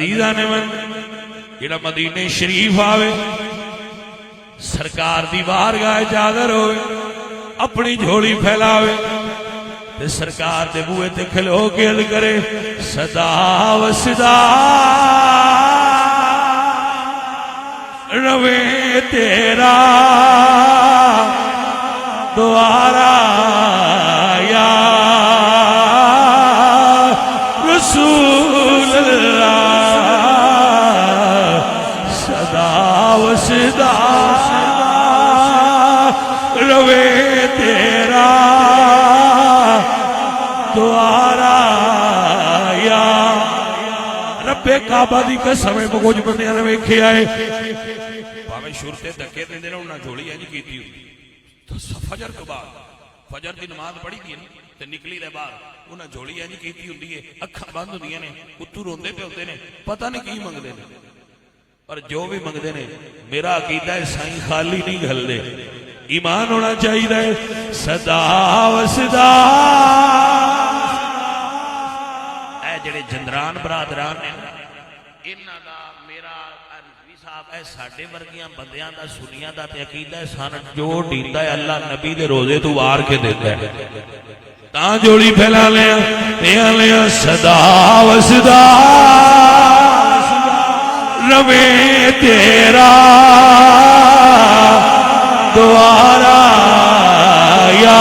عزیزاں نے من جڑا مدینے شریف آوے سرکار دی بارگاہ حاضر ہوئے اپنی جھولی پھیلاوے تے سرکار دے بوئے تے کھلو کے عرض کرے صدا و صدا روے تیرا دوارا یا رسول اللہ صدا و صدا روے تیرا دوارا یا رب کعبہ دی قسم ہے کچھ بندیاں نے ویکھے آئے پاویں شرطے دھکے دے دینا انہاں جھولی انج کیتی تو فجر تو بعد فجر دی نماز پڑھی دی تے نکلی دے باہر انہاں جھولی انج کیتی ہوندی ہے اکھاں بند ہوندیاں نے اتو روندے پہ ہوندے نے پتہ نہیں کی منگدے نے اور جو بھی منگدے نے میرا عقیدہ ہے سائیں خالی نہیں گھلدے ایمان ہونا چاہیے صدا و صدا اے جڑے جندران برادران نے انہاں دا میرا رضوی صاحب اے ساڈے ورگیاں بندیاں دا سنیاں دا تے عقیدہ ہے سن جو ڈیندا ہے اللہ نبی دے روزے تو وار کے دیندا ہے تاں جوڑی پھیلا لیا لیا صدا و صدا روے تیرا دوارا یا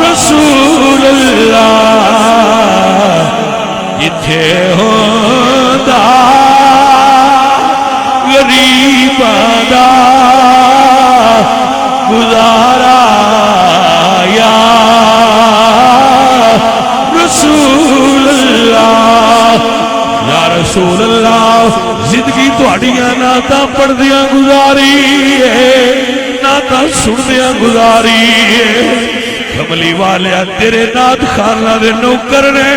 رسول اللہ جتھے ہوندا غریباں دا گزارا یا رسول اللہ یا رسول اللہ زندگی تہاڈیاں نعتاں پڑھدیاں گزاری ہے نعتاں سندیاں گزاری ہے کملی والیا تیرے نعت خانہ دے نوکر نے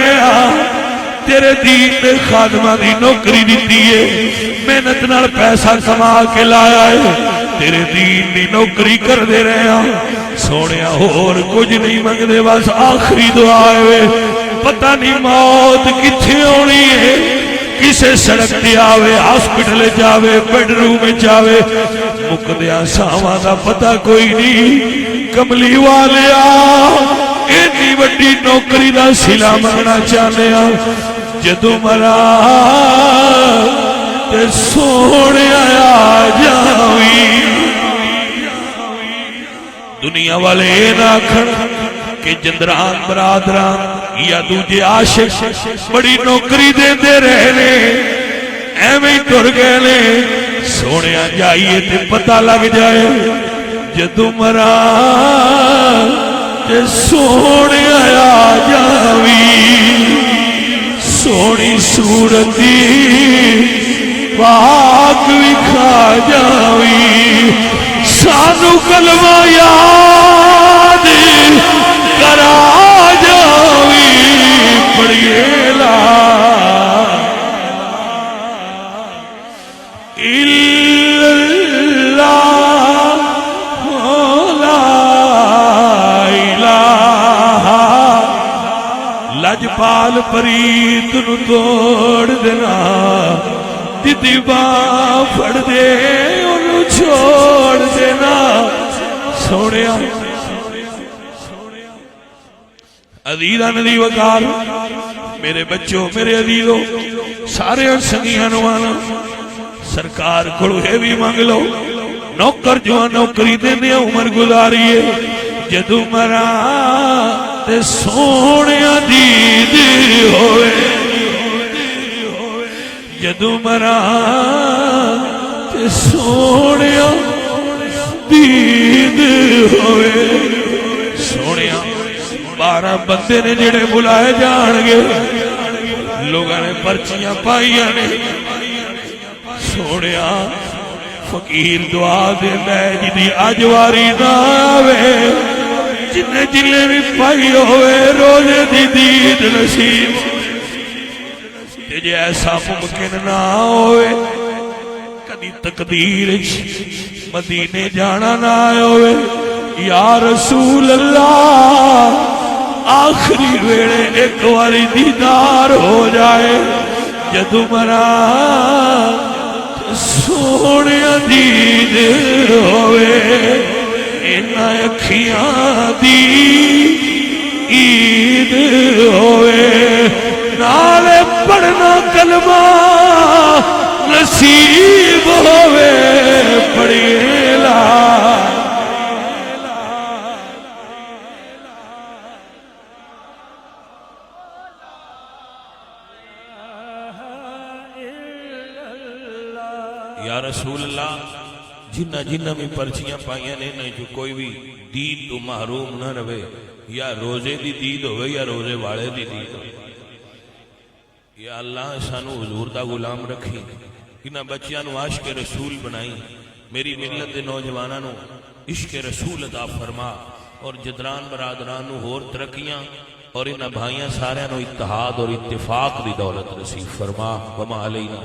تیرے دین دے خادمہ دی نوکری دیتی ہے محنت نال پیسہ کما کے لایا ہے تیرے دین دی نوکری کر دے رہے ہیں سونیا اور کچھ نہیں منگدے بس آخری دعا ہے پتہ نہیں موت کتھے ہونی ہے کسے سڑک تے آوے ہاسپٹل جاوے بیڈ روم جاوے مکدیاں ساواں دا پتہ کوئی نہیں کملی والیا اتنی بڑی نوکری دا صلہ منگنا چاہنے ہاں جدوں مرا تے سونے آیا جاوی دنیا والے نہ کھڑ کہ جندران برادران یا دوجے عاشق بڑی نوکری دے دے رہنے ایویں ٹر گئے نے سونے جائیے تے پتہ لگ جائے جدوں مرا تے سونے آیا جاوی سونی صورتی پاک وکھا جاوی سانو کلمہ یاد کرا جاوی پڑھیے لا لجپال پریت نو توڑ دینا دیدی باں پھڑ دے انہوں چھوڑ دینا سوڑیا عزیزاں ندی وقار میرے بچوں میرے عزیزوں سارے سنگیاں نوانا سرکار کھڑوے بھی مانگ لو نوکر جو نوکری دینے عمر گزاریے جدو مرا تے سونیا دید ہوئے جدو مرا تے سونیا دید ہوئے سونیا 12 بندے نے جڑے بلائے جان گے لوگاں نے پرچیاں پائیاں نے سونیا فقیر دعا دے میں جدی اجواری نہ آوے جنہیں جلے بھی پائی ہوئے روزے دی دید نصیب تجھے ایسا ممکن نہ ہوئے کدی تقدیر مدینے جانا نہ ہوئے یا رسول اللہ آخری ویڑے ایک واری دیدار ہو جائے جدو مرا سونے دید ہوئے انہاں اکھیاں دی عید ہوئے نال پڑھنا کلمہ نصیب ہوئے پڑھیے لا یا رسول اللہ جنہ جنہ میں پرچیاں پائیاں نے نہیں جو کوئی بھی دید تو محروم نہ رہے یا روزے دی دید ہوئے یا روزے والے دی دید ہوئے یا اللہ سانو حضور دا غلام رکھی انہاں بچیاں نو عاشق رسول بنائی میری ملت دے نوجواناں نو عشق رسول عطا فرما اور جدران برادران نو ہور ترقیاں اور انہاں بھائیاں سارے نو اتحاد اور اتفاق دی دولت نصیب فرما وما علینا